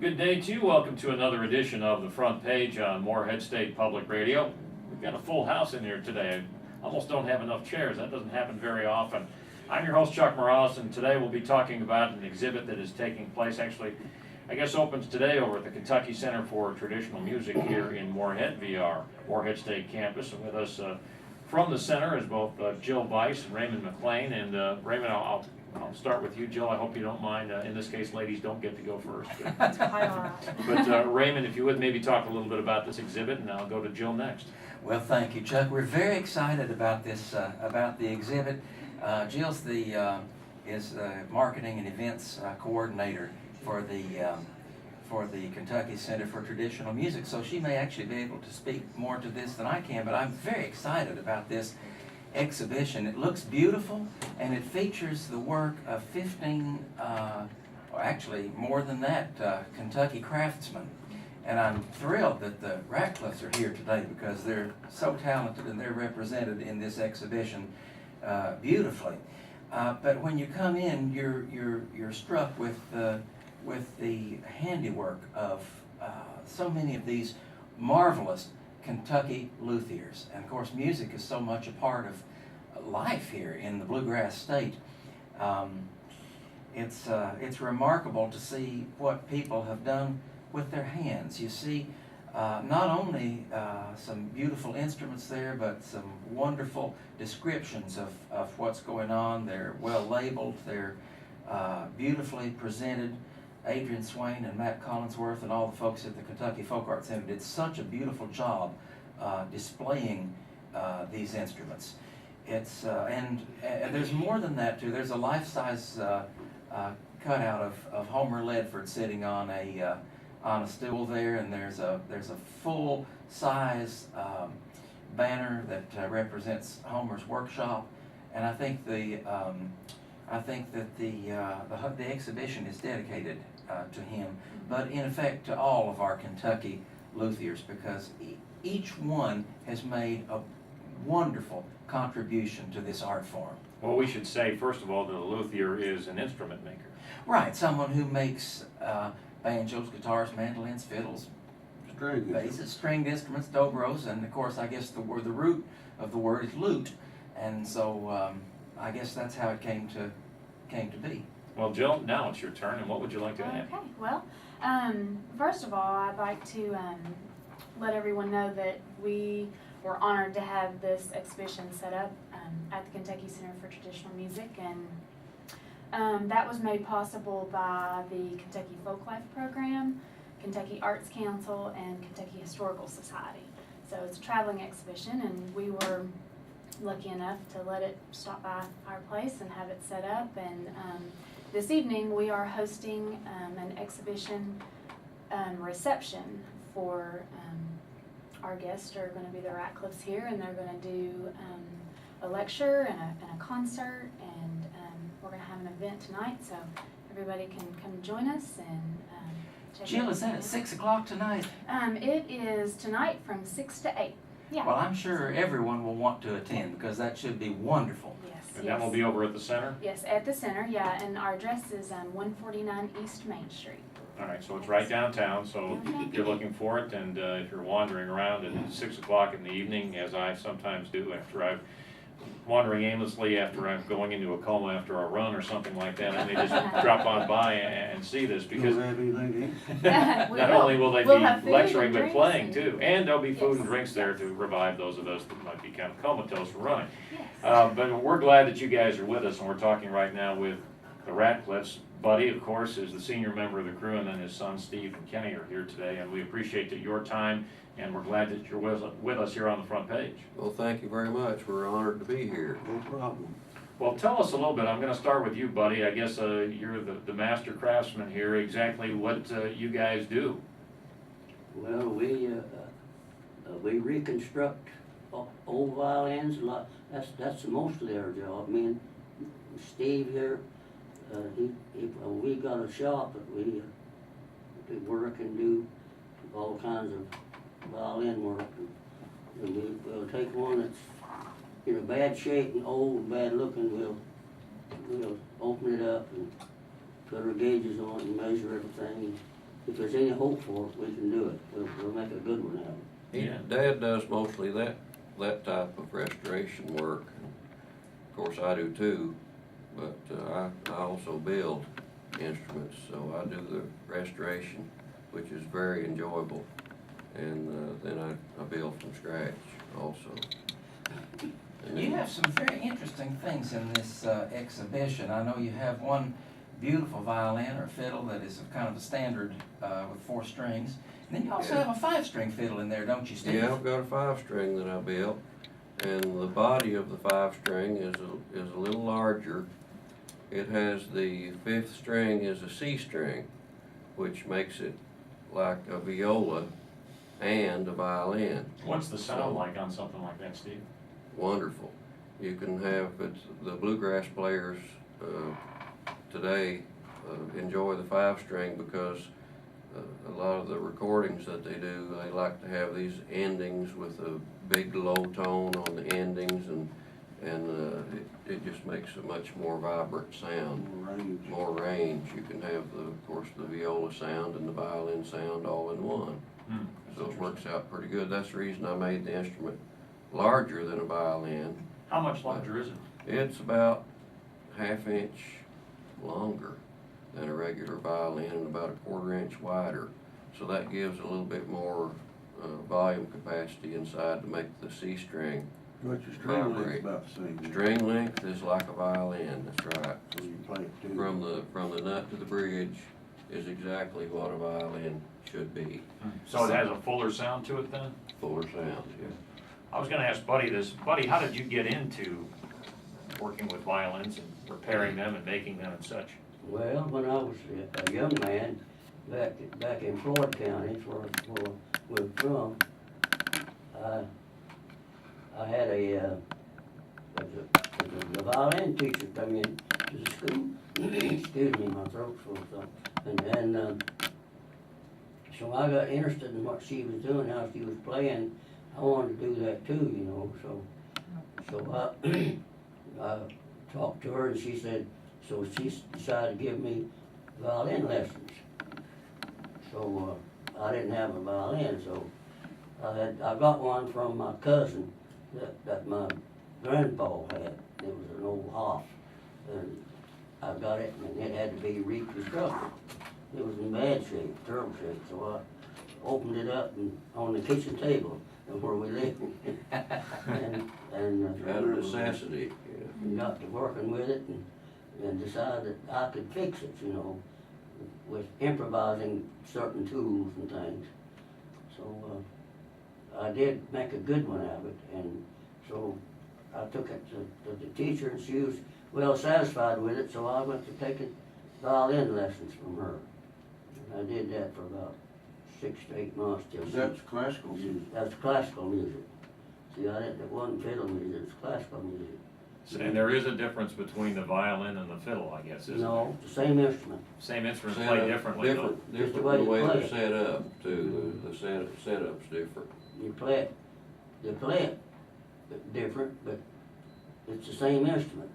Good day to you. Welcome to another edition of The Front Page on Morehead State Public Radio. We've got a full house in here today. I almost don't have enough chairs. That doesn't happen very often. I'm your host, Chuck Mraz, and today we'll be talking about an exhibit that is taking place, actually, I guess opens today over at the Kentucky Center for Traditional Music here in Morehead via our Morehead State campus. And with us from the center is both Jill Weiss and Raymond McLean. And Raymond, I'll start with you, Jill. I hope you don't mind. In this case, ladies don't get to go first. But Raymond, if you would maybe talk a little bit about this exhibit, and I'll go to Jill next. Well, thank you, Chuck. We're very excited about this, about the exhibit. Jill's is the marketing and events coordinator for the Kentucky Center for Traditional Music, so she may actually be able to speak more to this than I can. But I'm very excited about this exhibition. It looks beautiful, and it features the work of 15, or actually more than that, Kentucky craftsmen. And I'm thrilled that the Ratcliffs are here today because they're so talented and they're represented in this exhibition beautifully. But when you come in, you're struck with the handiwork of so many of these marvelous Kentucky luthiers. And of course, music is so much a part of life here in the Bluegrass State. It's remarkable to see what people have done with their hands. You see not only some beautiful instruments there, but some wonderful descriptions of what's going on. They're well labeled, they're beautifully presented. Adrian Swain and Matt Collinsworth and all the folks at the Kentucky Folk Art Center did such a beautiful job displaying these instruments. It's and there's more than that too. There's a life-size cutout of Homer Ledford sitting on a stool there, and there's a full-size banner that represents Homer's workshop. And I think that the exhibition is dedicated to him, but in effect to all of our Kentucky luthiers, because each one has made a wonderful contribution to this art form. Well, we should say, first of all, that a luthier is an instrument maker. Right, someone who makes banjos, guitars, mandolins, fiddles, basses, stringed instruments, dobros, and of course, I guess the root of the word is lute, and so I guess that's how it came to be. Well, Jill, now it's your turn, and what would you like to add? Okay, well, first of all, I'd like to let everyone know that we were honored to have this exhibition set up at the Kentucky Center for Traditional Music, and that was made possible by the Kentucky Folklife Program, Kentucky Arts Council, and Kentucky Historical Society. So it's a traveling exhibition, and we were lucky enough to let it stop by our place and have it set up. And this evening we are hosting an exhibition reception for our guests are going to be the Ratcliffs here, and they're going to do a lecture and a concert, and we're going to have an event tonight, so everybody can come join us and check Jill, is that at 6 o'clock tonight? It is tonight from 6 to 8. Yeah. Well, I'm sure everyone will want to attend because that should be wonderful. Yes. And that will be over at the center? Yes, at the center, yeah, and our address is 149 East Main Street. All right, so it's right downtown, so if you're looking for it, and if you're wandering around at 6 o'clock in the evening, as I sometimes do after I've wandering aimlessly after I'm going into a coma after a run or something like that, I may just drop on by and see this, because not only will they be lecturing, but playing too, and there'll be food and drinks there to revive those of us that might be kind of comatose from running. Yes. But we're glad that you guys are with us, and we're talking right now with the Ratcliffs. Buddy, of course, is the senior member of the crew, and then his son Steve and Kenny are here today, and we appreciate that your time, and we're glad that you're with us here on the front page. Well, thank you very much. We're honored to be here. No problem. Well, tell us a little bit. I'm going to start with you, Buddy. I guess you're the master craftsman here. Exactly what you guys do? Well, we reconstruct old violins. That's mostly our job. Me and Steve here, we got a shop that we work and do all kinds of violin work. And we'll take one that's in a bad shape and old and bad looking. We'll open it up and put our gauges on it and measure everything. if there's any hope for it, we can do it. We'll make a good one out of it. Yeah. Dad does mostly that type of restoration work. Of course, I do too, but I also build instruments, so I do the restoration, which is very enjoyable. And then I build from scratch also. And You then- have some very interesting things in this exhibition. I know you have one beautiful violin or fiddle that is kind of a standard with 4 strings. And then you also Yeah. have a 5-string fiddle in there, don't you, Steve? Yeah, I've got a 5-string that I built, and the body of the 5-string is a little larger. It has the 5th string is a C string, which makes it like a viola and a violin. What's the sound like on something like that, Steve? Wonderful. You can have the bluegrass players today enjoy the 5-string because a lot of the recordings that they do, they like to have these endings with a big low tone on the endings, and it just makes a much more vibrant sound, more range. You can have of course the viola sound and the violin sound all in one. So it works out pretty good. That's the reason I made the instrument larger than a violin. How much larger is it? It's about 1/2 inch longer than a regular violin and about 1/4 inch wider. So that gives a little bit more volume capacity inside to make the C string. But your string length's vibrate. about the same. String length is like a violin, that's right. So you play it too. From the nut to the bridge is exactly what a violin should be. So it has a fuller sound to it then? Fuller sound, yeah. I was gonna ask Buddy this. Buddy, how did you get into working with violins and repairing them and making them and such? Well, when I was a young man, back in Floyd County, where we're from, I had a violin teacher come in to the school. Excuse me, my throat's full of something. And so I got interested in what she was doing, how she was playing. I wanted to do that too, you know, so I talked to her and she said, so she decided to give me violin lessons. So I didn't have a violin, so I got one from my cousin that my grandpa had. It was an old Hoff, and I got it, and it had to be reconstructed. It was in bad shape, terrible shape, so I opened it up and on the kitchen table where we lived, and Out of necessity, yeah. got to working with it and decided that I could fix it, you know, with improvising certain tools and things. So I did make a good one out of it, and so I took it to the teacher, and she was well satisfied with it, so I went to taking violin lessons from her. And I did that for about 6 to 8 months till she. That's classical music. That's classical music. See, it wasn't fiddle music, it's classical music. And there is a difference between the violin and the fiddle, I guess, isn't there? No, the same instrument. Same instrument Set played up differently though. Different, Just the different way the you way play they're it. set up too, the setup's different. You play it different, but it's the same instrument.